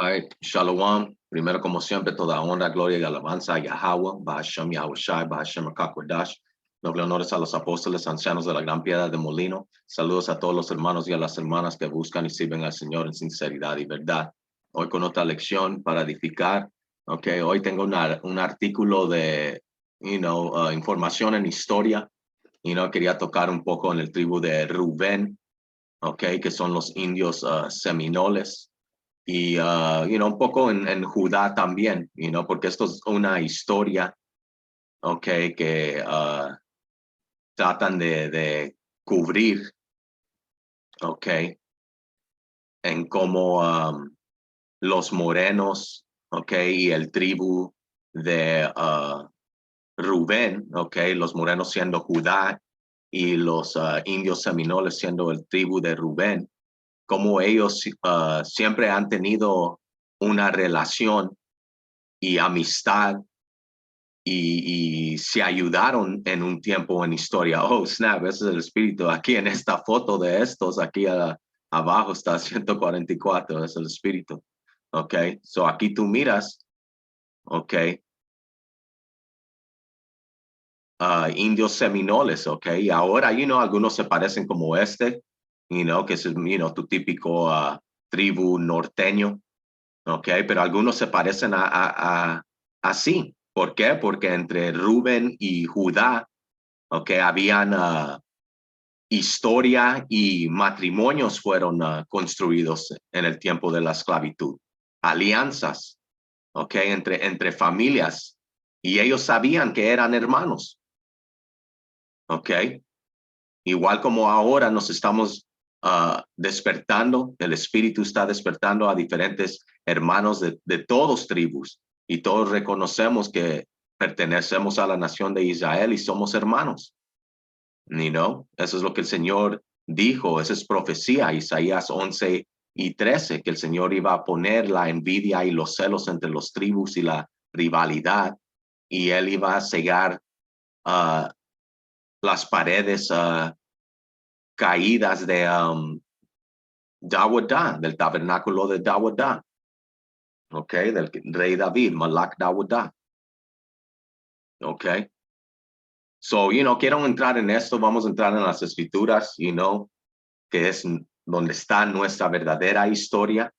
Ay, Shalom. Primero, como siempre, toda honra, gloria y alabanza a Yahweh, Bahashem Yahushai, Bahashem Akakwadash. Noble honores a los apóstoles, ancianos de la Gran Piedra de Molino. Saludos a todos los hermanos y a las hermanas que buscan y sirven al Señor en sinceridad y verdad. Hoy con otra lección para edificar. Hoy tengo un artículo de, información en historia. Quería tocar un poco en el tribu de Rubén, que son los indios seminoles. Y, un poco en Judá también, porque esto es una historia, que tratan de cubrir, en cómo los morenos, y el tribu de Rubén, los morenos siendo Judá y los indios seminoles siendo el tribu de Rubén, como ellos siempre han tenido una relación y amistad y se ayudaron en un tiempo en historia. Oh, snap, ese es el espíritu. Aquí en esta foto de estos, aquí abajo está 144, es el espíritu. So aquí tú miras, indios seminoles, y ahora, algunos se parecen como este, que es, tu típico tribu norteño, pero algunos se parecen así. ¿Por qué? Porque entre Rubén y Judá, habían historia y matrimonios fueron construidos en el tiempo de la esclavitud, alianzas, entre familias, y ellos sabían que eran hermanos. Igual como ahora nos estamos despertando, el espíritu está despertando a diferentes hermanos de todos tribus, y todos reconocemos que pertenecemos a la nación de Israel y somos hermanos. Eso es lo que el Señor dijo, esa es profecía, Isaías 11:13, que el Señor iba a poner la envidia y los celos entre los tribus y la rivalidad, y él iba a cegar las paredes caídas de Dawadah, del tabernáculo de Dawadah, del rey David, Malak Dawadah. So, quiero entrar en esto, vamos a entrar en las escrituras, que es donde está nuestra verdadera historia,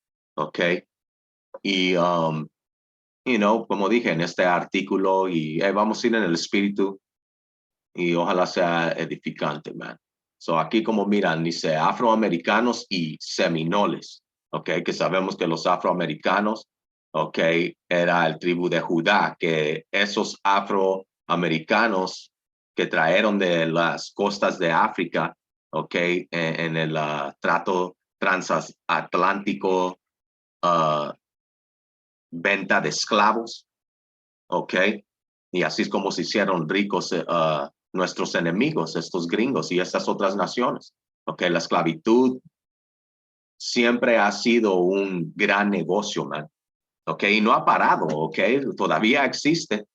y, como dije en este artículo, y vamos a ir en el espíritu, y ojalá sea edificante, man. So aquí como miran, dice afroamericanos y seminoles, que sabemos que los afroamericanos, era el tribu de Judá, que esos afroamericanos que trajeron de las costas de África, en el trato transatlántico, venta de esclavos, y así es como se hicieron ricos nuestros enemigos, estos gringos y estas otras naciones. La esclavitud siempre ha sido un gran negocio, man. Y no ha parado, todavía existe,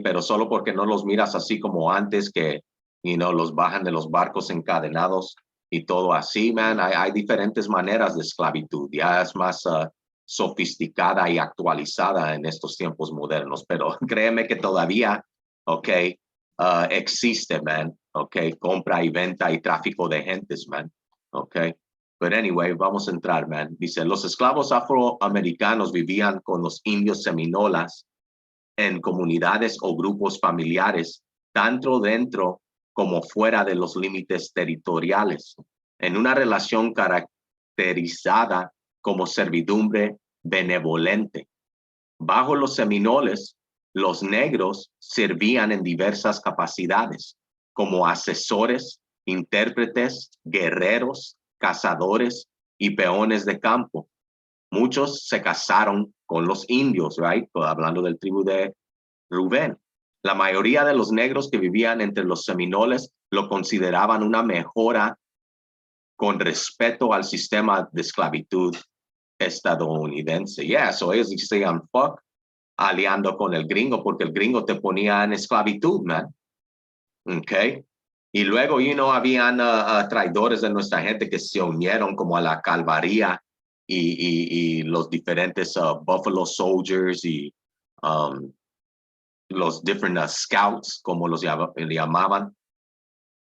pero solo porque no los miras así como antes, que, los bajan de los barcos encadenados y todo así, man. Hay diferentes maneras de esclavitud, ya es más sofisticada y actualizada en estos tiempos modernos, pero créeme que todavía, existe, man, compra y venta y tráfico de gentes, man, But anyway, vamos a entrar, man. Dice, los esclavos afroamericanos vivían con los indios seminolas en comunidades o grupos familiares, tanto dentro como fuera de los límites territoriales, en una relación caracterizada como servidumbre benevolente. Bajo los seminoles, los negros servían en diversas capacidades, como asesores, intérpretes, guerreros, cazadores y peones de campo. Muchos se casaron con los indios, right? Hablando del tribu de Rubén. La mayoría de los negros que vivían entre los seminoles lo consideraban una mejora con respeto al sistema de esclavitud estadounidense. So ellos decían, fuck, aliando con el gringo, porque el gringo te ponía en esclavitud, man. Y luego, habían traidores de nuestra gente que se unieron como a la calvaría y los diferentes Buffalo Soldiers y los different scouts, como los llamaban,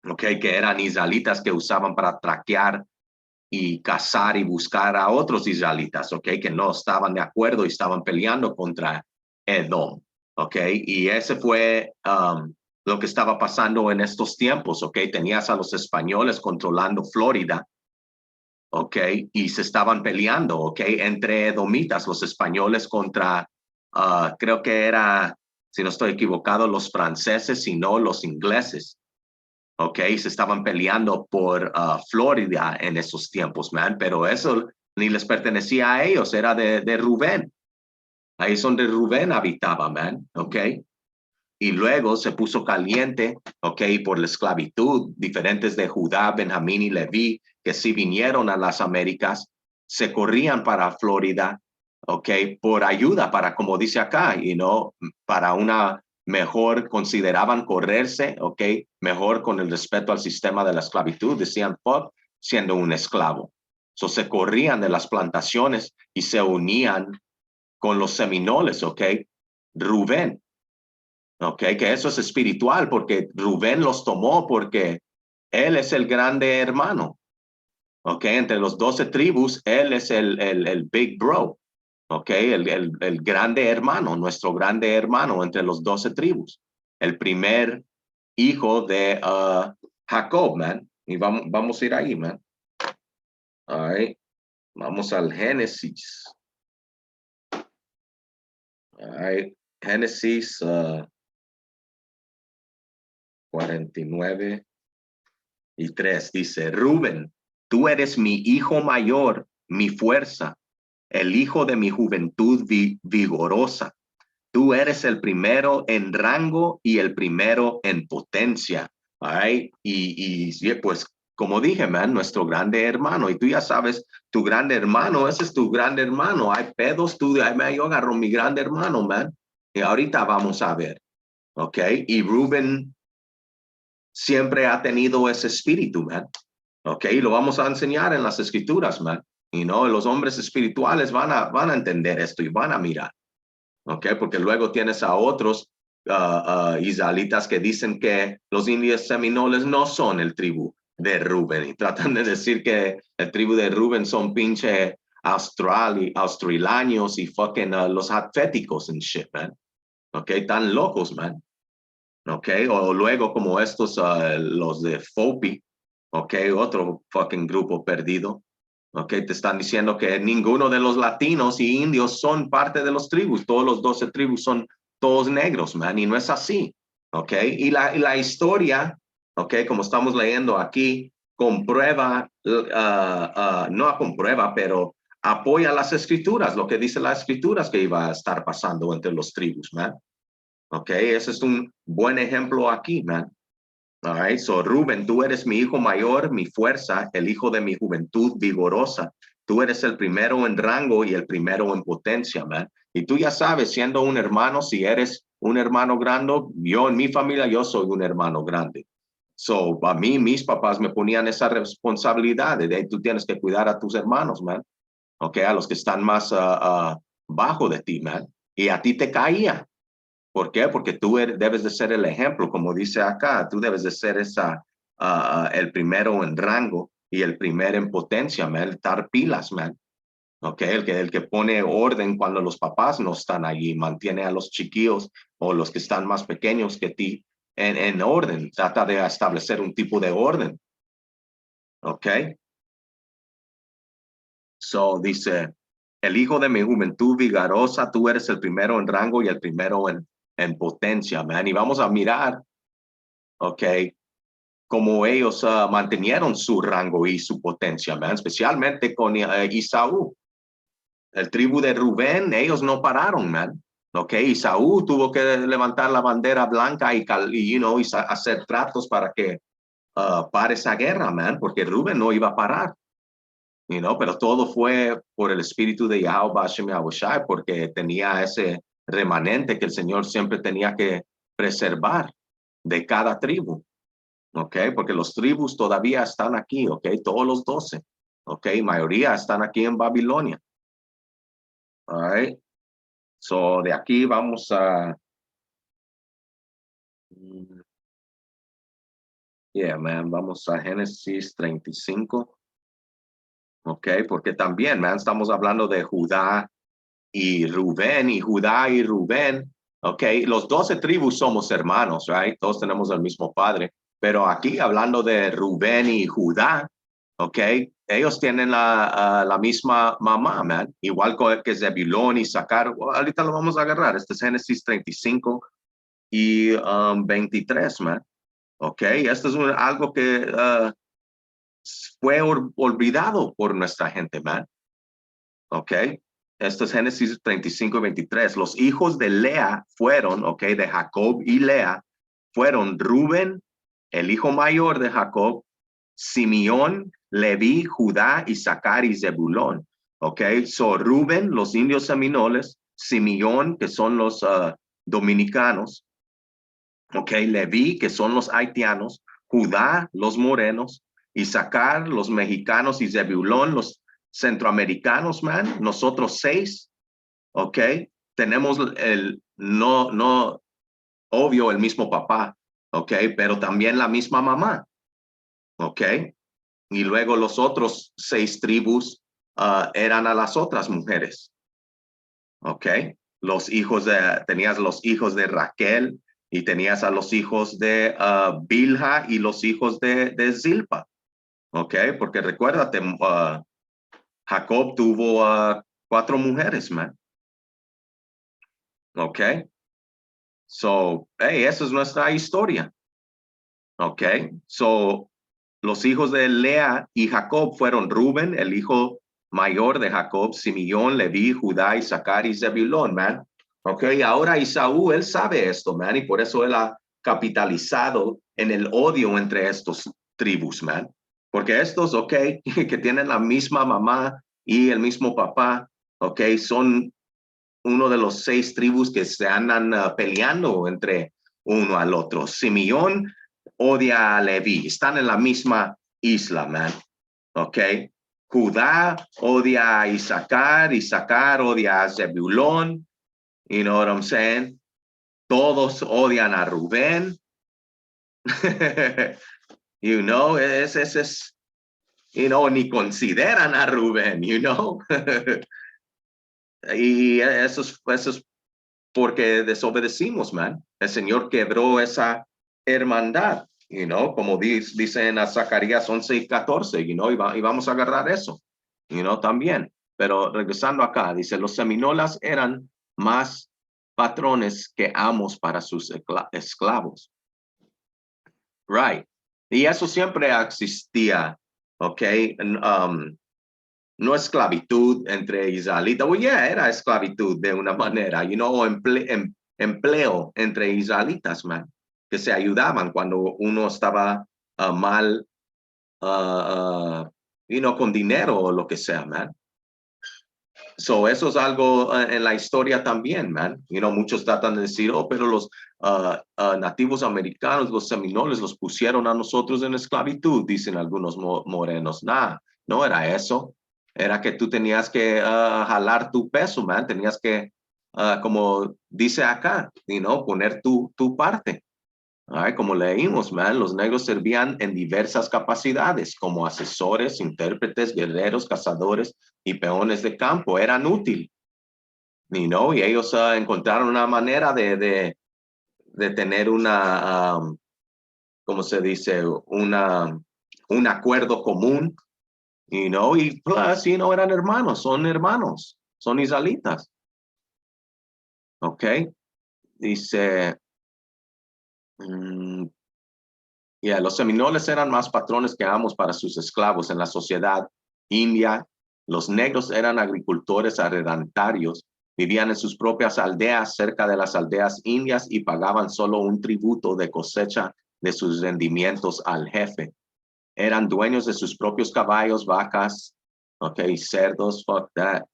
okay, que eran israelitas que usaban para traquear y cazar y buscar a otros israelitas, okay, que no estaban de acuerdo y estaban peleando contra Edom, okay, y ese fue lo que estaba pasando en estos tiempos, okay, tenías a los españoles controlando Florida, okay, y se estaban peleando, okay, entre edomitas, los españoles contra, creo que era, si no estoy equivocado, los franceses, sino los ingleses. Okay, se estaban peleando por Florida en esos tiempos, man, pero eso ni les pertenecía a ellos, era de Rubén. Ahí es donde Rubén habitaba, man, okay. Y luego se puso caliente, okay, por la esclavitud. Diferentes de Judá, Benjamín y Leví, que sí vinieron a las Américas, se corrían para Florida, okay, por ayuda, para, como dice acá, para una mejor, consideraban correrse, okay, mejor con el respeto al sistema de la esclavitud, decían, fuck, siendo un esclavo. So se corrían de las plantaciones y se unían con los seminoles, okay. Rubén, okay, que eso es espiritual, porque Rubén los tomó porque él es el grande hermano, okay, entre los 12 tribus, él es el big bro, okay, el grande hermano, nuestro grande hermano entre los 12 tribus, el primer hijo de Jacob, man, y vamos a ir ahí, man. All right. Vamos al Génesis. All right. Génesis 49:3 dice, Rubén, tú eres mi hijo mayor, mi fuerza, el hijo de mi juventud vigorosa. Tú eres el primero en rango y el primero en potencia. Right? Y pues, como dije, man, nuestro grande hermano. Y tú ya sabes, tu grande hermano, ese es tu grande hermano. Hay pedos, yo agarro mi grande hermano, man. Y ahorita vamos a ver. ¿Ok? Y Rubén siempre ha tenido ese espíritu, man. ¿Ok? Y lo vamos a enseñar en las escrituras, man. Y los hombres espirituales van a entender esto y van a mirar. ¿Ok? Porque luego tienes a otros israelitas que dicen que los indios seminoles no son el tribu de Rubén y tratan de decir que el tribu de Rubén son pinche australianos y fucking los atléticos and shit, man. ¿Ok? Tan locos, man. ¿Ok? O luego como estos, los de FOPI, ¿ok? Otro fucking grupo perdido. ¿Ok? Te están diciendo que ninguno de los latinos y indios son parte de los tribus. Todos los 12 tribus son todos negros, man. Y no es así. ¿Ok? Y la historia, ¿ok? Como estamos leyendo aquí, comprueba, no comprueba, pero apoya las escrituras, lo que dice las escrituras que iba a estar pasando entre los tribus, man. ¿Ok? Ese es un buen ejemplo aquí, man. All right, so Rubén, tú eres mi hijo mayor, mi fuerza, el hijo de mi juventud vigorosa. Tú eres el primero en rango y el primero en potencia, man. Y tú ya sabes, siendo un hermano, si eres un hermano grande, yo en mi familia, yo soy un hermano grande. So, a mí, mis papás me ponían esa responsabilidad de tú tienes que cuidar a tus hermanos, man. Ok, a los que están más bajo de ti, man. Y a ti te caía. ¿Por qué? Porque tú debes de ser el ejemplo, como dice acá, tú debes de ser el primero en rango y el primero en potencia, man, estar pilas, man. Okay, el que pone orden cuando los papás no están allí, mantiene a los chiquillos o los que están más pequeños que ti en orden, trata de establecer un tipo de orden. Okay. So dice, el hijo de mi juventud vigorosa, tú eres el primero en rango y el primero en potencia, man. Y vamos a mirar, ok, cómo ellos mantenieron su rango y su potencia, man. Especialmente con Isaú. El tribu de Rubén, ellos no pararon, man. Ok, Isaú tuvo que levantar la bandera blanca y hacer tratos para que pare esa guerra, man, porque Rubén no iba a parar. Pero todo fue por el espíritu de Yahweh Bashem Yahushai, porque tenía ese remanente que el Señor siempre tenía que preservar de cada tribu, ¿ok? Porque los tribus todavía están aquí, ¿ok? Todos los 12, Ok, mayoría están aquí en Babilonia. All right. So, de aquí vamos a... Yeah, man, vamos a Génesis 35. Ok, porque también, man, estamos hablando de Judá y Rubén, y Judá y Rubén. Ok, los 12 tribus somos hermanos, right? Todos tenemos el mismo padre. Pero aquí hablando de Rubén y Judá, ok, ellos tienen la misma mamá, man. Igual que Zebulón y Sacar. Well, ahorita lo vamos a agarrar. Este es Génesis 35 y 23, man. Ok, esto es algo que fue olvidado por nuestra gente, man. Ok, esto es Génesis 35 y 23. Los hijos de Lea fueron, ok, de Jacob y Lea, fueron Rubén, el hijo mayor de Jacob, Simeón, Leví, Judá, Isaacar y Zebulón. Ok, so Rubén, los indios seminoles, Simeón, que son los dominicanos, ok, Leví, que son los haitianos, Judá, los morenos, Isaacar, los mexicanos y Zebulón, los centroamericanos, man, nosotros 6, ok, tenemos obvio, el mismo papá, ok, pero también la misma mamá, ok, y luego los otros 6 tribus eran a las otras mujeres, ok, tenías los hijos de Raquel, y tenías a los hijos de Bilha y los hijos de Zilpa, ok, porque recuérdate, Jacob tuvo 4 mujeres, man. Ok. So, hey, esa es nuestra historia. Ok. So, los hijos de Lea y Jacob fueron Rubén, el hijo mayor de Jacob, Simeón, Leví, Judá, Isaacar y Zebulón, man. Ok. Ahora Isaú, él sabe esto, man, y por eso él ha capitalizado en el odio entre estos tribus, man. Porque estos, ok, que tienen la misma mamá y el mismo papá, ok, son uno de los 6 tribus que se andan peleando entre uno al otro. Simeón odia a Leví, están en la misma isla, man. Ok. Judá odia a Isaacar, Isaacar odia a Zebulón. You know what I'm saying? Todos odian a Rubén. You know, ni consideran a Rubén, you know. Y eso es porque desobedecimos, man. El Señor quebró esa hermandad, como dice en Zacarías 11:14, y vamos a agarrar eso, también. Pero regresando acá, dice, los seminolas eran más patrones que amos para sus esclavos. Right. Y eso siempre existía, ¿ok? No esclavitud entre israelitas. Well, yeah, era esclavitud de una manera, empleo entre israelitas, man, que se ayudaban cuando uno estaba mal, con dinero o lo que sea, man. So, eso es algo en la historia también, man. Muchos tratan de decir, oh, pero los nativos americanos, los seminoles, los pusieron a nosotros en esclavitud, dicen algunos morenos. Nah, no era eso. Era que tú tenías que jalar tu peso, man. Tenías que, como dice acá, poner tu parte. Como leímos, man, los negros servían en diversas capacidades, como asesores, intérpretes, guerreros, cazadores y peones de campo. Eran útiles, y ellos encontraron una manera de tener ¿cómo se dice? Un acuerdo común, y plus, eran hermanos, son israelitas. Ok, dice... los seminoles eran más patrones que amos para sus esclavos en la sociedad india. Los negros eran agricultores arrendatarios, vivían en sus propias aldeas cerca de las aldeas indias y pagaban solo un tributo de cosecha de sus rendimientos al jefe. Eran dueños de sus propios caballos, vacas, cerdos,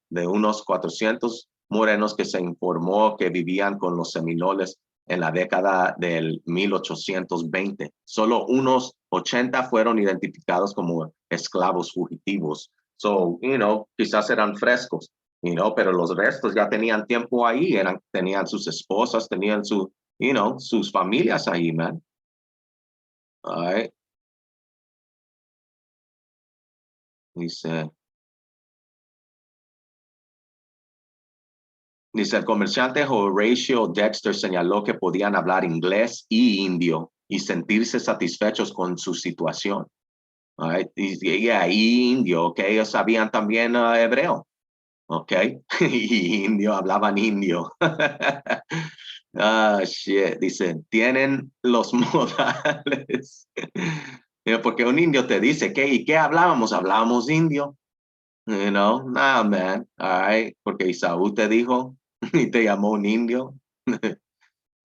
de unos 400 morenos que se informó que vivían con los seminoles en la década del 1820. Solo unos 80 fueron identificados como esclavos fugitivos So, quizás eran frescos, pero los restos ya tenían tiempo ahí, tenían sus esposas, tenían sus familias ahí, man. All right. Dice, el comerciante Horatio Dexter señaló que podían hablar inglés y indio y sentirse satisfechos con su situación. All right. Y indio, ok, ellos sabían también hebreo. Ok, y indio, hablaban indio. Shit, dicen, tienen los modales. Porque un indio te dice, ¿y qué hablábamos? Hablábamos indio. Nah, man, all right, porque Isaú te dijo y te llamó un indio.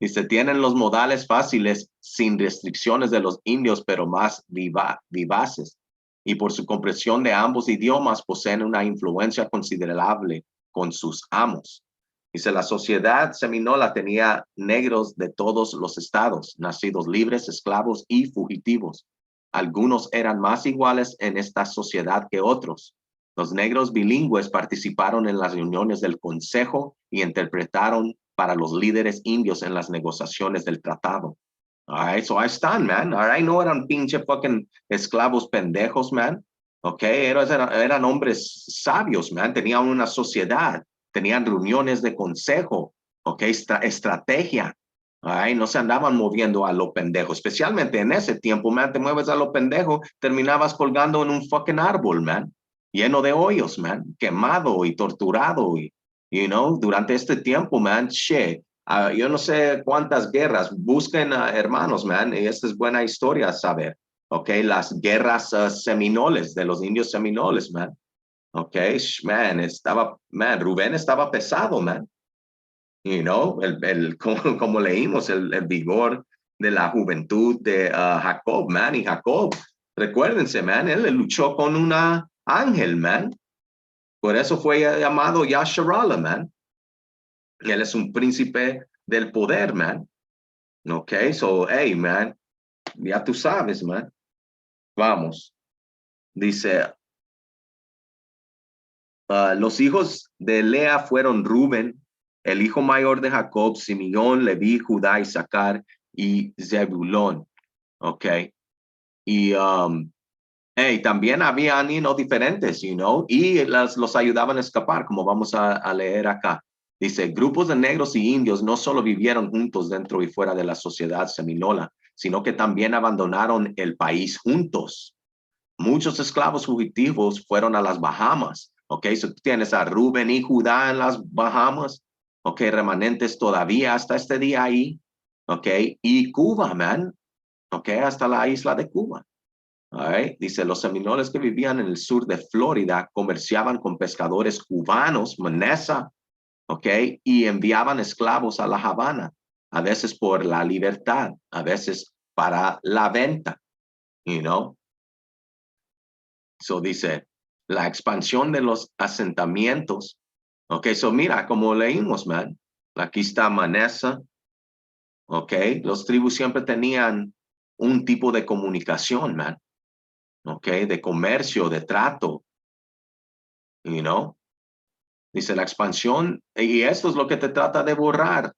Dice, tienen los modales fáciles, sin restricciones de los indios, pero más vivaces. Y por su comprensión de ambos idiomas, poseen una influencia considerable con sus amos. Dice, la sociedad seminola tenía negros de todos los estados, nacidos libres, esclavos y fugitivos. Algunos eran más iguales en esta sociedad que otros. Los negros bilingües participaron en las reuniones del consejo y interpretaron para los líderes indios en las negociaciones del tratado. All right, so ahí están, man. All right, no eran pinche fucking esclavos pendejos, man. Ok, eran hombres sabios, man. Tenían una sociedad, tenían reuniones de consejo, ok, estrategia. All right, no se andaban moviendo a lo pendejo, especialmente en ese tiempo, man. Te mueves a lo pendejo, terminabas colgando en un fucking árbol, man. Lleno de hoyos, man. Quemado y torturado y, durante este tiempo, man, shit. Yo no sé cuántas guerras, busquen hermanos, man, y esta es buena historia saber, ok, las guerras seminoles, de los indios seminoles, man, ok, man, Rubén estaba pesado, man, como leímos, el vigor de la juventud de Jacob, man, y Jacob, recuérdense, man, él luchó con una ángel, man, por eso fue llamado Yasharala, man. Él es un príncipe del poder, man. Ok, so, hey, man, ya tú sabes, man. Vamos. Dice, los hijos de Lea fueron Rubén, el hijo mayor de Jacob, Simeón, Leví, Judá, Isaacar y Zebulón. Ok. Y, hey, también habían, diferentes, y los ayudaban a escapar, como vamos a leer acá. Dice, grupos de negros y indios no solo vivieron juntos dentro y fuera de la sociedad seminola, sino que también abandonaron el país juntos. Muchos esclavos fugitivos fueron a las Bahamas. Ok, so tú tienes a Rubén y Judá en las Bahamas. Ok, remanentes todavía hasta este día ahí. Ok, y Cuba, man. Ok, hasta la isla de Cuba. Right. Dice, los seminoles que vivían en el sur de Florida comerciaban con pescadores cubanos, Manesa, ¿ok? Y enviaban esclavos a La Habana, a veces por la libertad, a veces para la venta, you know? So dice, la expansión de los asentamientos, ¿ok? So mira, como leímos, man, aquí está Manesa, ¿ok? Los tribus siempre tenían un tipo de comunicación, man. ¿Ok? De comercio, de trato, Dice la expansión, y esto es lo que te trata de borrar,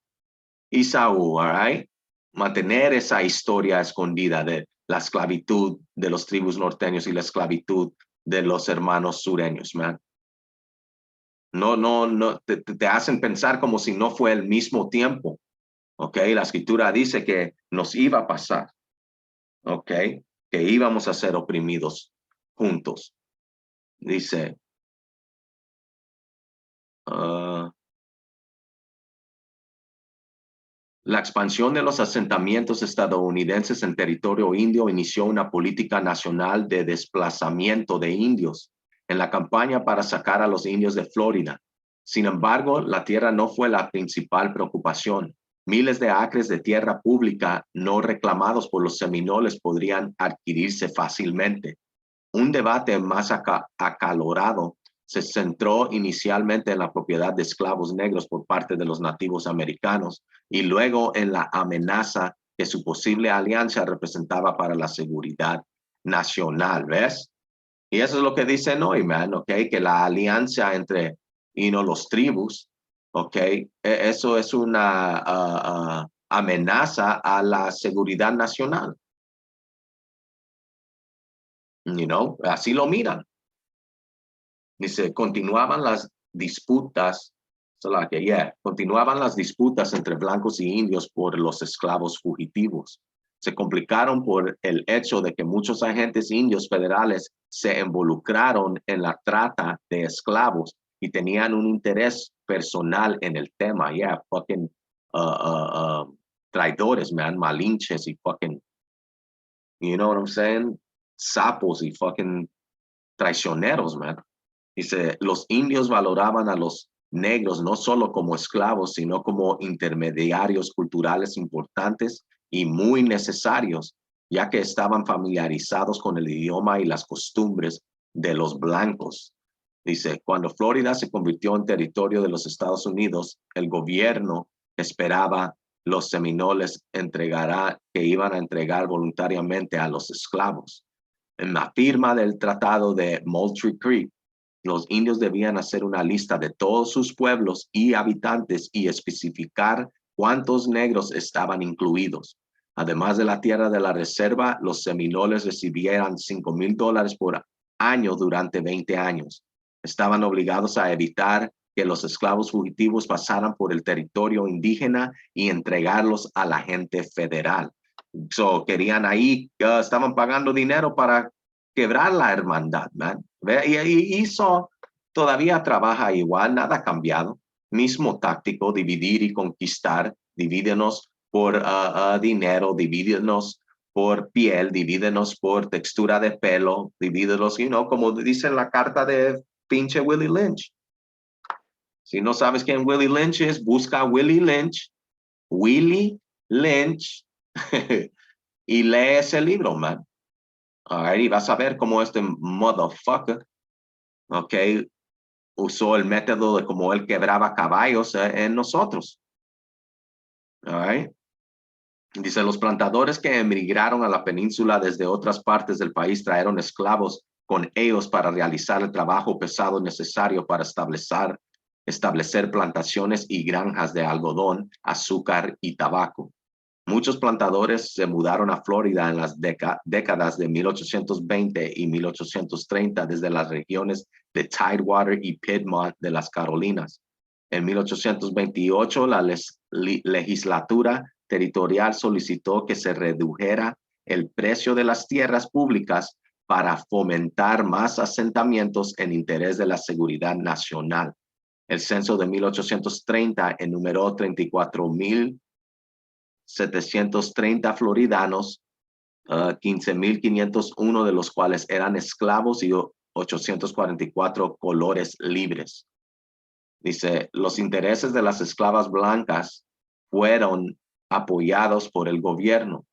Isaú, all right? Mantener esa historia escondida de la esclavitud de los tribus norteños y la esclavitud de los hermanos sureños, man. No, te hacen pensar como si no fue el mismo tiempo, ¿ok? La escritura dice que nos iba a pasar, ¿ok? Que íbamos a ser oprimidos juntos. Dice, la expansión de los asentamientos estadounidenses en territorio indio inició una política nacional de desplazamiento de indios en la campaña para sacar a los indios de Florida. Sin embargo, la tierra no fue la principal preocupación. Miles de acres de tierra pública no reclamados por los seminoles podrían adquirirse fácilmente. Un debate más acalorado se centró inicialmente en la propiedad de esclavos negros por parte de los nativos americanos y luego en la amenaza que su posible alianza representaba para la seguridad nacional, ¿ves? Y eso es lo que dicen hoy, man, ¿ok? Que la alianza entre, los tribus, ¿ok? Eso es una amenaza a la seguridad nacional. Así lo miran. Dice, continuaban las disputas, continuaban las disputas entre blancos y indios por los esclavos fugitivos. Se complicaron por el hecho de que muchos agentes indios federales se involucraron en la trata de esclavos y tenían un interés personal en el tema. Fucking traidores, man, malinches y fucking, you know what I'm saying? Sapos y fucking traicioneros, man. Dice, los indios valoraban a los negros no solo como esclavos, sino como intermediarios culturales importantes y muy necesarios, ya que estaban familiarizados con el idioma y las costumbres de los blancos. Dice, cuando Florida se convirtió en territorio de los Estados Unidos, el gobierno esperaba los seminoles que iban a entregar voluntariamente a los esclavos. En la firma del Tratado de Moultrie Creek, los indios debían hacer una lista de todos sus pueblos y habitantes y especificar cuántos negros estaban incluidos. Además de la tierra de la reserva, los seminoles recibieran $5,000 por año durante 20 años. Estaban obligados a evitar que los esclavos fugitivos pasaran por el territorio indígena y entregarlos a la gente federal. Querían ahí, estaban pagando dinero para quebrar la hermandad, man. Y hizo, todavía trabaja igual, nada ha cambiado. Mismo táctico, dividir y conquistar, divídenos por dinero, divídenos por piel, divídenos por textura de pelo, divídenos, como dice en la carta de pinche Willie Lynch. Si no sabes quién Willie Lynch es, busca Willie Lynch, y lee ese libro, man. Y vas a ver cómo este motherfucker, ok, usó el método de cómo él quebraba caballos en nosotros. Dice, los plantadores que emigraron a la península desde otras partes del país trajeron esclavos con ellos para realizar el trabajo pesado necesario para establecer plantaciones y granjas de algodón, azúcar y tabaco. Muchos plantadores se mudaron a Florida en las décadas de 1820 y 1830 desde las regiones de Tidewater y Piedmont de las Carolinas. En 1828, la legislatura territorial solicitó que se redujera el precio de las tierras públicas para fomentar más asentamientos en interés de la seguridad nacional. El censo de 1830 enumeró 34,730 floridanos, 15,501 de los cuales eran esclavos y 844 colores libres. Dice, los intereses de las esclavas blancas fueron apoyados por el gobierno.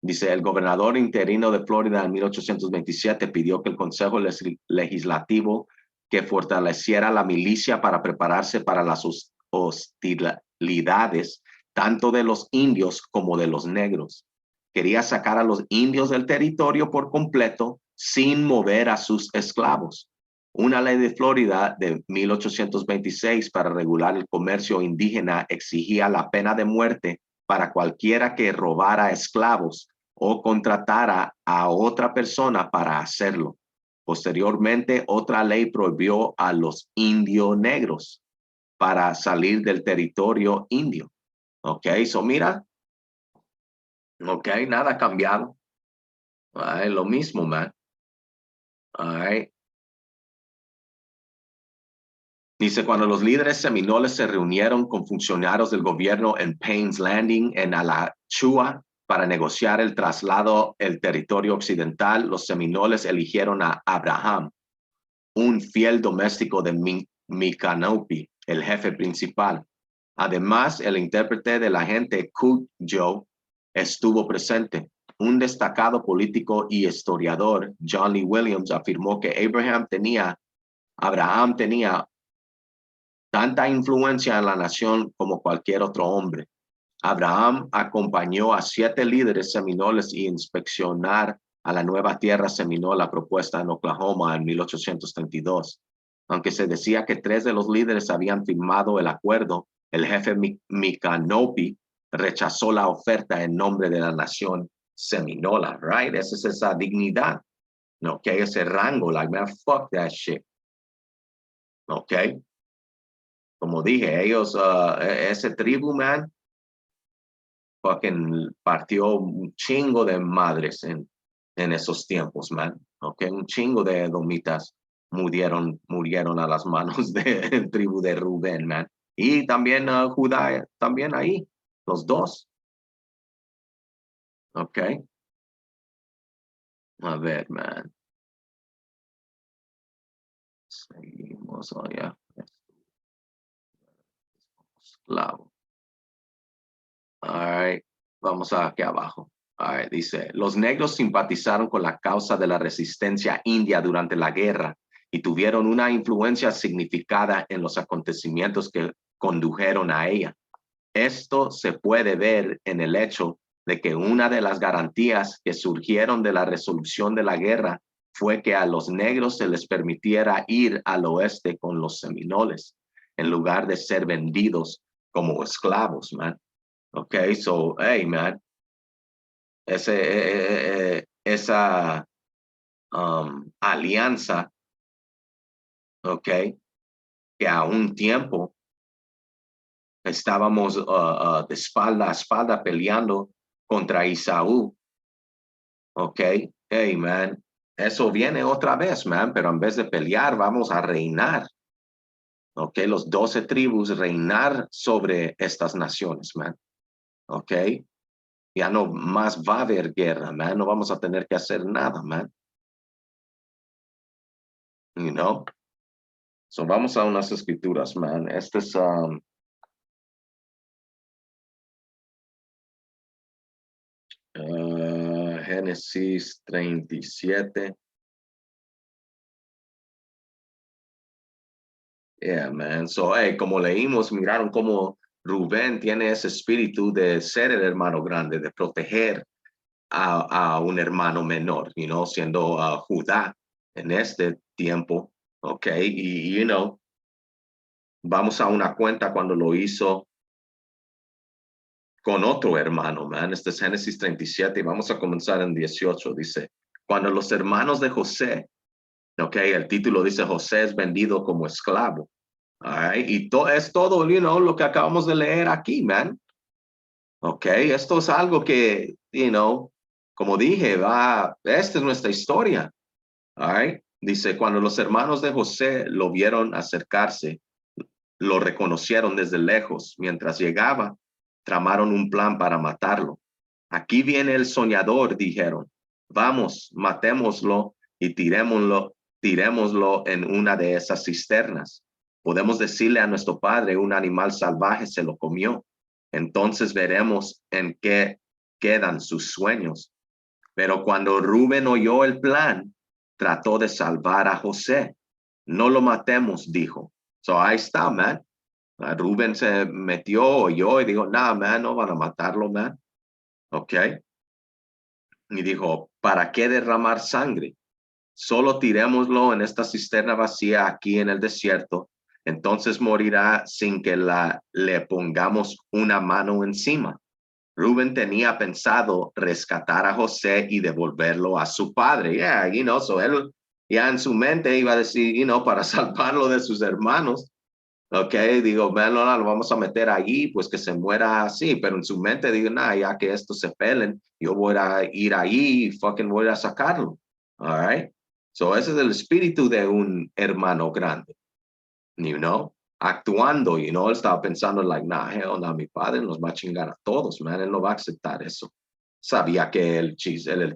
Dice, el gobernador interino de Florida en 1827 pidió que el Consejo Legislativo que fortaleciera la milicia para prepararse para las hostilidades tanto de los indios como de los negros. Quería sacar a los indios del territorio por completo sin mover a sus esclavos. Una ley de Florida de 1826 para regular el comercio indígena exigía la pena de muerte para cualquiera que robara esclavos o contratara a otra persona para hacerlo. Posteriormente, otra ley prohibió a los indios negros para salir del territorio indio. Ok, mira, ok, nada ha cambiado. Lo mismo, man. Dice, cuando los líderes seminoles se reunieron con funcionarios del gobierno en Payne's Landing, en Alachua, para negociar el traslado del territorio occidental, los seminoles eligieron a Abraham, un fiel doméstico de Micanopy, el jefe principal. Además, el intérprete de la gente, Cudjoe, estuvo presente. Un destacado político y historiador, John Lee Williams, afirmó que Abraham tenía tanta influencia en la nación como cualquier otro hombre. Abraham acompañó a 7 líderes seminoles y inspeccionar a la nueva tierra seminola propuesta en Oklahoma en 1832. Aunque se decía que 3 de los líderes habían firmado el acuerdo, el jefe Micanopy rechazó la oferta en nombre de la nación seminola, right? Esa es esa dignidad, okay? Ese rango, like, man, fuck that shit, okay? Como dije, ellos, ese tribu, man, fucking partió un chingo de madres en esos tiempos, man, okay? Un chingo de edomitas murieron a las manos del tribu de Rubén, man. Y también Judá, también ahí, los dos, okay? A ver, man. Seguimos allá. Esclavo. All right. Vamos aquí abajo. All right. Dice, los negros simpatizaron con la causa de la resistencia india durante la guerra y tuvieron una influencia significada en los acontecimientos que condujeron a ella. Esto se puede ver en el hecho de que una de las garantías que surgieron de la resolución de la guerra fue que a los negros se les permitiera ir al oeste con los seminoles, en lugar de ser vendidos como esclavos, man. Okay, so, hey, man, esa alianza, okay, que a un tiempo estábamos de espalda a espalda peleando contra Isaú, okay, hey, man, eso viene otra vez, man, pero en vez de pelear, vamos a reinar, okay, los 12 tribus reinar sobre estas naciones, man, okay, ya no más va a haber guerra, man, no vamos a tener que hacer nada, man, you know. So vamos a unas escrituras, man. Este es Génesis 37. Yeah, man. So, hey, como leímos, miraron cómo Rubén tiene ese espíritu de ser el hermano grande, de proteger a un hermano menor, you know, siendo Judá en este tiempo, okay, y, you know, vamos a una cuenta cuando lo hizo con otro hermano, man. Este es Génesis 37 y vamos a comenzar en 18. Dice, cuando los hermanos de José, okay, el título dice José es vendido como esclavo. All right? Y es todo, you know, lo que acabamos de leer aquí, man. Okay, esto es algo que, you know, como dije, esta es nuestra historia. All right? Dice, cuando los hermanos de José lo vieron acercarse, lo reconocieron desde lejos. Mientras llegaba, tramaron un plan para matarlo. Aquí viene el soñador, dijeron. Vamos, matémoslo y tirémoslo en una de esas cisternas. Podemos decirle a nuestro padre, un animal salvaje se lo comió. Entonces veremos en qué quedan sus sueños. Pero cuando Rubén oyó el plan, trató de salvar a José. No lo matemos, dijo. So ahí está, man. Rubén se metió, oyó y dijo, nah, man, no van a matarlo, man. Ok. Y dijo, ¿para qué derramar sangre? Solo tirémoslo en esta cisterna vacía aquí en el desierto. Entonces morirá sin que le pongamos una mano encima. Rubén tenía pensado rescatar a José y devolverlo a su padre. Yeah, you know, so él ya en su mente iba a decir, you know, para salvarlo de sus hermanos. Ok, digo, bueno, lo vamos a meter allí, pues que se muera así, pero en su mente digo, nah, ya que estos se pelen, yo voy a ir ahí y fucking voy a sacarlo. All right. So ese es el espíritu de un hermano grande, you know, actuando, you know, él estaba pensando, like, nah, hell, no, mi padre nos va a chingar a todos, man, él no va a aceptar eso. Sabía que el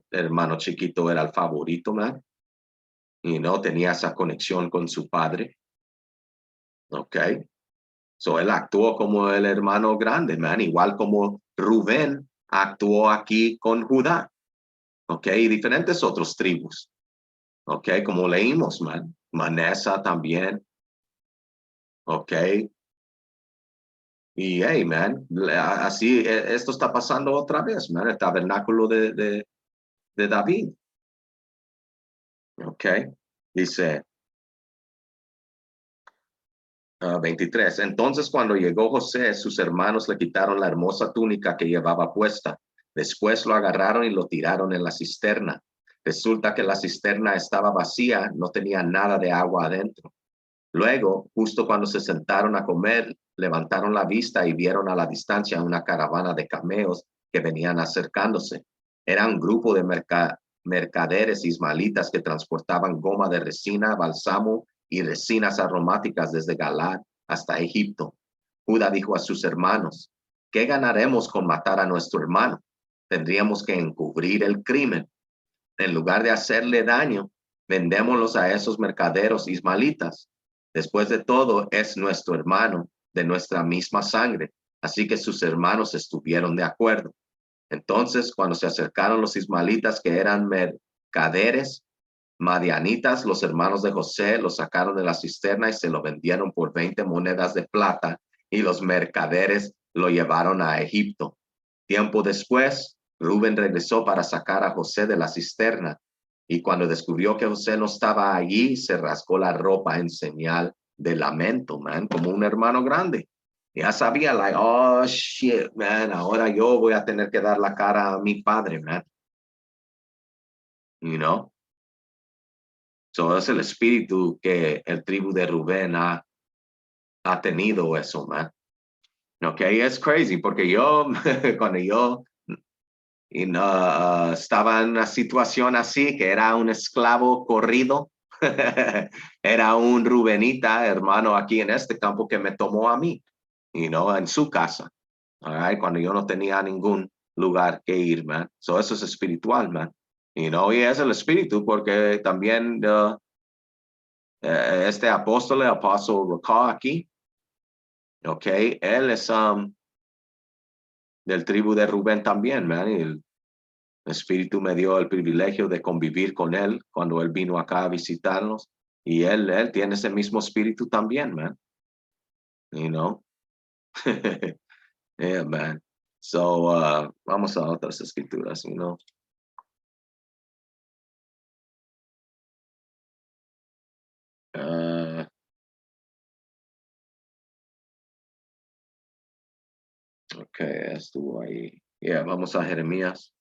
hermano chiquito era el favorito, man, y no tenía esa conexión con su padre. Ok. So él actuó como el hermano grande, man, igual como Rubén actuó aquí con Judá, ok, y diferentes otros tribus, ok, como leímos, man, Manesa también, ok, y hey, man, así esto está pasando otra vez, man, el tabernáculo de David, Ok. Dice 23. Entonces, cuando llegó José, sus hermanos le quitaron la hermosa túnica que llevaba puesta. Después lo agarraron y lo tiraron en la cisterna. Resulta que la cisterna estaba vacía, no tenía nada de agua adentro. Luego, justo cuando se sentaron a comer, levantaron la vista y vieron a la distancia una caravana de cameos que venían acercándose. Era un grupo de mercaderes ismaelitas que transportaban goma de resina, bálsamo y resinas aromáticas desde Galaad hasta Egipto. Judá dijo a sus hermanos: ¿qué ganaremos con matar a nuestro hermano? Tendríamos que encubrir el crimen. En lugar de hacerle daño, vendémoslos a esos mercaderos ismaelitas. Después de todo, es nuestro hermano, de nuestra misma sangre. Así que sus hermanos estuvieron de acuerdo. Entonces, cuando se acercaron los ismaelitas, que eran mercaderes madianitas, los hermanos de José los sacaron de la cisterna y se lo vendieron por 20 monedas de plata, y los mercaderes lo llevaron a Egipto. Tiempo después, Rubén regresó para sacar a José de la cisterna, y cuando descubrió que José no estaba allí, se rasgó la ropa en señal de lamento, man, como un hermano grande. Ya sabía, like, oh, shit, man, ahora yo voy a tener que dar la cara a mi padre, man. You know? So es el espíritu que el tribu de Rubén ha tenido eso, man. Ok, es crazy, porque yo, cuando yo estaba en una situación así, que era un esclavo corrido, era un Rubenita, hermano, aquí en este campo que me tomó a mí, en su casa, cuando yo no tenía ningún lugar que ir, man. So eso es espiritual, man. Y es el espíritu, porque también este apóstol, el apóstol Rakah aquí, ok, él es del tribu de Rubén también, man. Y el espíritu me dio el privilegio de convivir con él cuando él vino acá a visitarnos. Y él tiene ese mismo espíritu también, man. You know? Yeah, man. So, vamos a otras escrituras, Uh, ok, estuvo ahí. Yeah, vamos a Jeremías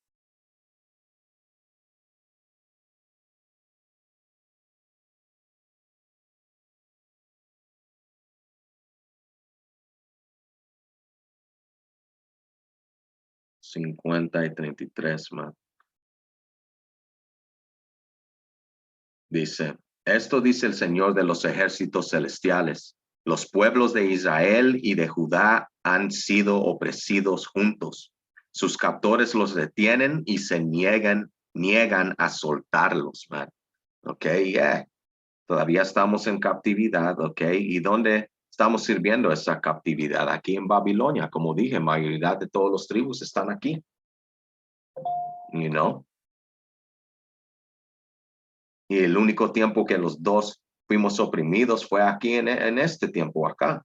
50 y 33, man. Dice, esto dice el Señor de los ejércitos celestiales. Los pueblos de Israel y de Judá han sido oprimidos juntos. Sus captores los detienen y se niegan a soltarlos, man. Ok, yeah. Todavía estamos en captividad, ok. ¿Y dónde estamos sirviendo esa captividad? Aquí en Babilonia, como dije, mayoría de todos los tribus están aquí, you know. Y el único tiempo que los dos fuimos oprimidos fue aquí en este tiempo acá.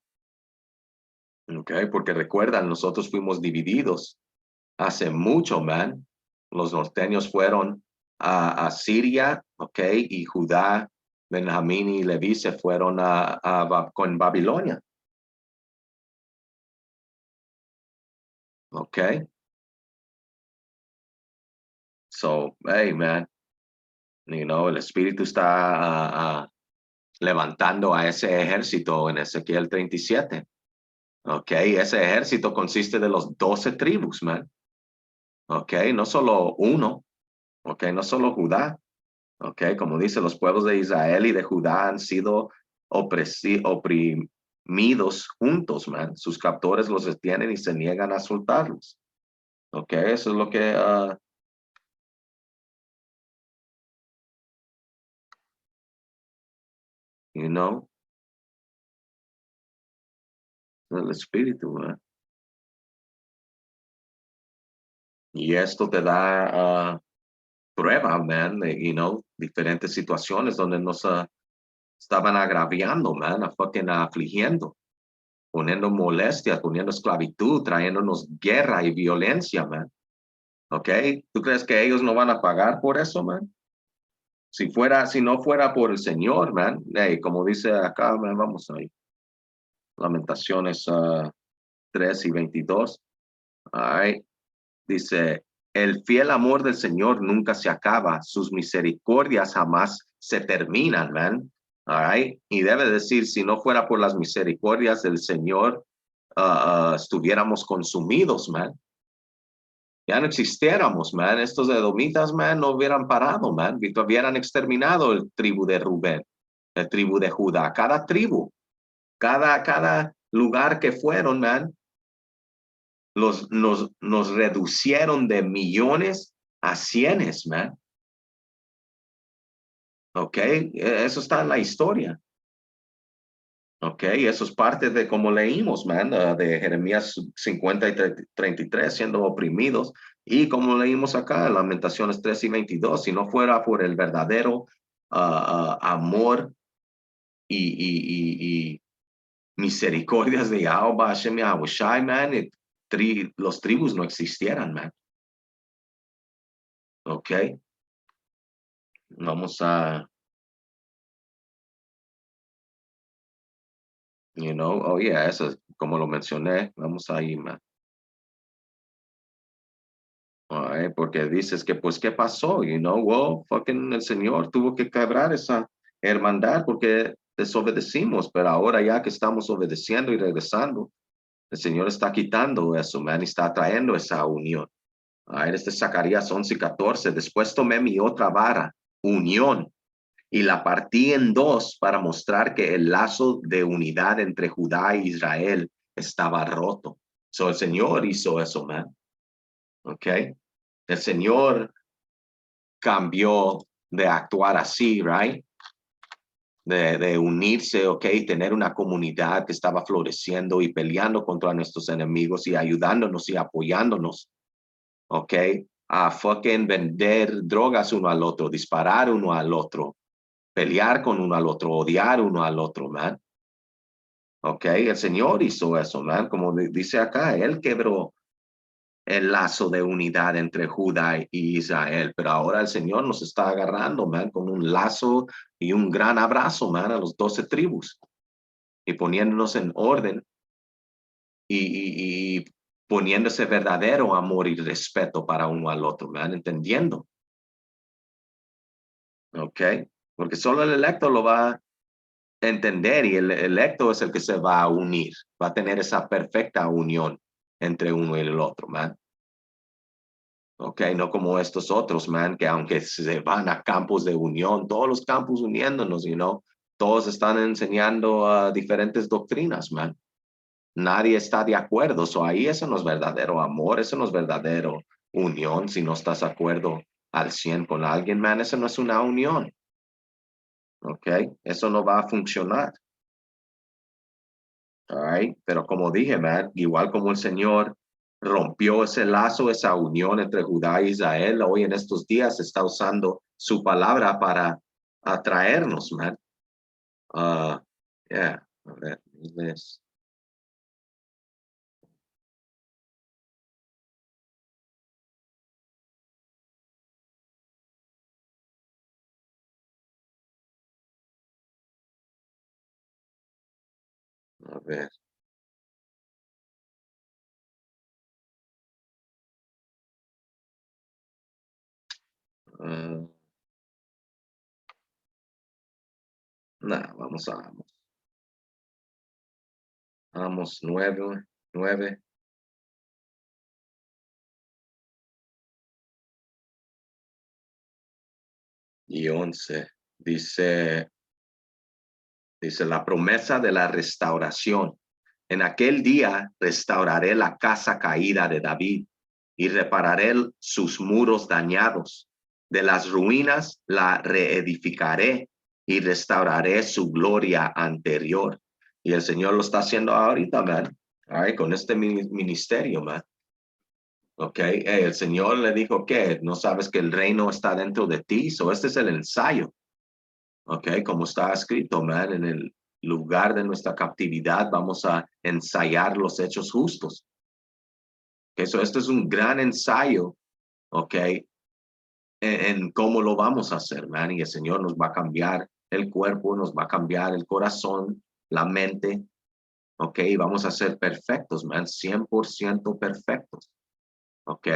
Okay, porque recuerdan, nosotros fuimos divididos hace mucho, man. Los norteños fueron a Siria, ok, y Judá, Benjamín y Leví se fueron con Babilonia, ok. So, hey, man, el espíritu está levantando a ese ejército en Ezequiel 37. Ok, ese ejército consiste de los 12 tribus, man. Ok, no solo uno, ok, no solo Judá. Ok, como dice, los pueblos de Israel y de Judá han sido oprimidos juntos, man. Sus captores los detienen y se niegan a soltarlos. Ok, eso es lo que, you know, el espíritu, man. Y esto te da prueba, man, diferentes situaciones donde nos estaban agraviando, man, fucking afligiendo, poniendo molestias, poniendo esclavitud, trayéndonos guerra y violencia, man. ¿Ok? ¿Tú crees que ellos no van a pagar por eso, man? Si no fuera por el Señor, man, hey, como dice acá, man, vamos ahí. Lamentaciones 3:22. All right. Dice, el fiel amor del Señor nunca se acaba, sus misericordias jamás se terminan, man. All right. Y debe decir, si no fuera por las misericordias del Señor, estuviéramos consumidos, man. Ya no existiéramos, man. Estos edomitas, man, no hubieran parado, man. Hubieran exterminado el tribu de Rubén, el tribu de Judá, cada tribu, cada lugar que fueron, man. Nos reducieron de millones a cienes, man. Ok, eso está en la historia. Ok, eso es parte de como leímos, man, de Jeremías 50 y 33, siendo oprimidos. Y como leímos acá, Lamentaciones 3:22, si no fuera por el verdadero amor y misericordias de Yahweh, Hashem Yahushai, man, los tribus no existieran, man. Ok, vamos a, oh yeah, eso es como lo mencioné, vamos a ir, man. Porque dices que, pues, ¿qué pasó? Well, fucking el Señor tuvo que quebrar esa hermandad porque desobedecimos, pero ahora ya que estamos obedeciendo y regresando, el Señor está quitando eso, man, y está trayendo esa unión. Este Zacarías 11:14, después tomé mi otra vara, unión, y la partí en dos para mostrar que el lazo de unidad entre Judá e Israel estaba roto. El Señor hizo eso, man. ¿Ok? El Señor cambió de actuar así, right? De unirse, ok, tener una comunidad que estaba floreciendo y peleando contra nuestros enemigos y ayudándonos y apoyándonos, ok, a fucking vender drogas uno al otro, disparar uno al otro, pelear con uno al otro, odiar uno al otro, man. Ok, el Señor hizo eso, man, como dice acá, Él quebró el lazo de unidad entre Judá y Israel, pero ahora el Señor nos está agarrando, man, con un lazo y un gran abrazo, man, a los 12 tribus y poniéndonos en orden y poniendo ese verdadero amor y respeto para uno al otro, man, entendiendo, ¿ok? Porque solo el electo lo va a entender y el electo es el que se va a unir, va a tener esa perfecta unión entre uno y el otro, man. Ok, no como estos otros, man, que aunque se van a campos de unión, todos los campos uniéndonos, todos están enseñando diferentes doctrinas, man. Nadie está de acuerdo, ahí eso no es verdadero amor, eso no es verdadero unión, si no estás de acuerdo al 100 con alguien, man, eso no es una unión, ok, eso no va a funcionar, all right? Pero como dije, man, igual como el Señor rompió ese lazo, esa unión entre Judá e Israel, hoy en estos días está usando su palabra para atraernos, man. Yeah, a ver, a ver. Uh, vamos a Amos 9:11. Dice la promesa de la restauración. En aquel día restauraré la casa caída de David y repararé sus muros dañados. De las ruinas la reedificaré y restauraré su gloria anterior. Y el Señor lo está haciendo ahorita, man. Con este ministerio, man. Ok, el Señor le dijo que no sabes que el reino está dentro de ti. Este es el ensayo. Ok, como está escrito, man, en el lugar de nuestra captividad vamos a ensayar los hechos justos. Esto es un gran ensayo, ok, en cómo lo vamos a hacer, man. Y el Señor nos va a cambiar el cuerpo, nos va a cambiar el corazón, la mente. Ok, vamos a ser perfectos, man. 100% perfectos. Ok.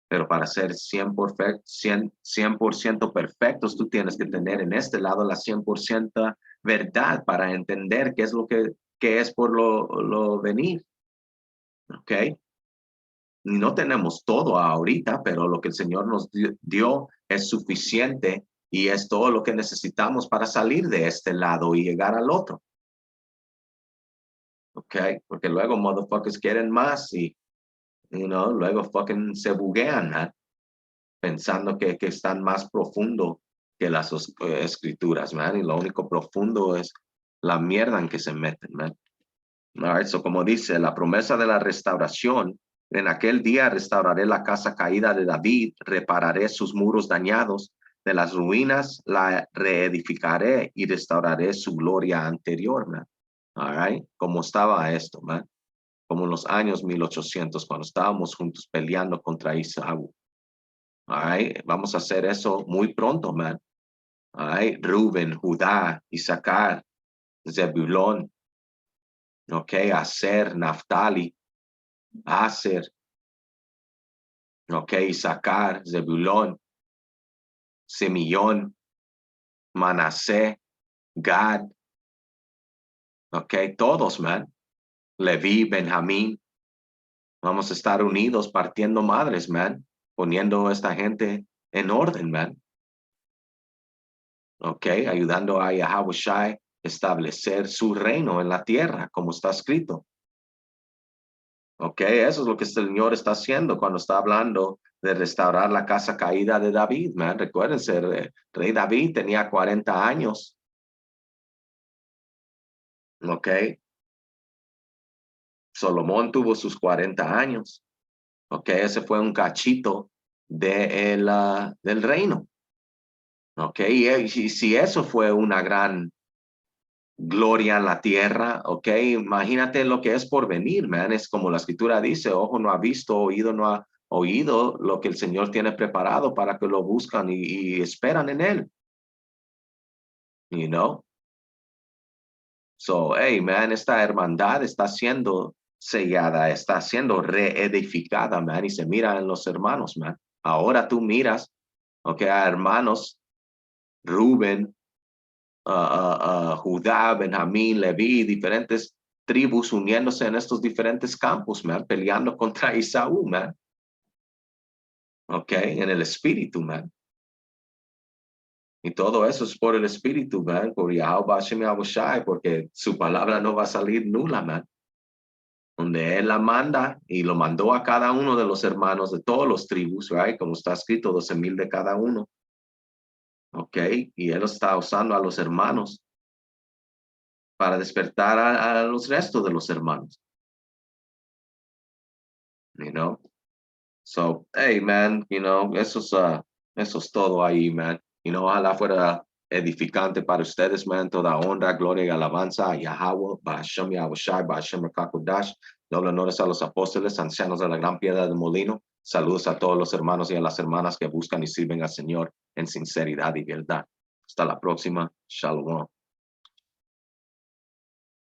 Pero para ser 100% perfectos, tú tienes que tener en este lado la 100% verdad para entender qué es lo que es por lo venir. ¿Ok? No tenemos todo ahorita, pero lo que el Señor nos dio es suficiente y es todo lo que necesitamos para salir de este lado y llegar al otro. ¿Ok? Porque luego motherfuckers quieren más y, luego fucking se buguean, man, pensando que están más profundo que las escrituras, man, y lo único profundo es la mierda en que se meten, man. All right, so como dice, la promesa de la restauración, en aquel día restauraré la casa caída de David, repararé sus muros dañados, de las ruinas la reedificaré y restauraré su gloria anterior, man. All right, como estaba esto, man, como en los años 1800, cuando estábamos juntos peleando contra Isaú. All right, vamos a hacer eso muy pronto, man. All right, Rubén, Judá, Isaacar, Zebulón, ok, Aser, Naftali, Aser, ok, Isaacar, Zebulón, Simeón, Manasé, Gad, ok, todos, man. Leví, Benjamín, vamos a estar unidos partiendo madres, man, poniendo a esta gente en orden, man. Ok, ayudando a Yahawashi establecer su reino en la tierra, como está escrito. Ok, eso es lo que el Señor está haciendo cuando está hablando de restaurar la casa caída de David, man. Recuérdense, rey David tenía 40 años. Ok, Salomón tuvo sus 40 años. Ok, ese fue un cachito del reino. Ok, y si eso fue una gran gloria en la tierra, ok, imagínate lo que es por venir, man. Es como la escritura dice, ojo no ha visto, oído no ha oído lo que el Señor tiene preparado para que lo buscan y esperan en él. You know? So, hey, man, esta hermandad está siendo sellada, está siendo reedificada, man, y se mira en los hermanos, man. Ahora tú miras, ok, a hermanos, Rubén, Judá, Benjamín, Leví, diferentes tribus uniéndose en estos diferentes campos, man, peleando contra Isaú, man. Ok, en el espíritu, man. Y todo eso es por el espíritu, man, por Yahweh Hashem Yahushai, porque su palabra no va a salir nula, man. Donde él la manda y lo mandó a cada uno de los hermanos de todos los tribus, right? Como está escrito, 12,000 de cada uno. Ok, y él está usando a los hermanos para despertar a los restos de los hermanos. You know? So, hey, man, eso es todo ahí, man. Ojalá fuera edificante para ustedes, man. Toda honra, gloria y alabanza a Yahweh, Ba'ashem Yahushai, Ba'ashem Rakakudash. Doble honores a los apóstoles, ancianos de la gran piedra del molino. Saludos a todos los hermanos y a las hermanas que buscan y sirven al Señor en sinceridad y verdad. Hasta la próxima. Shalom.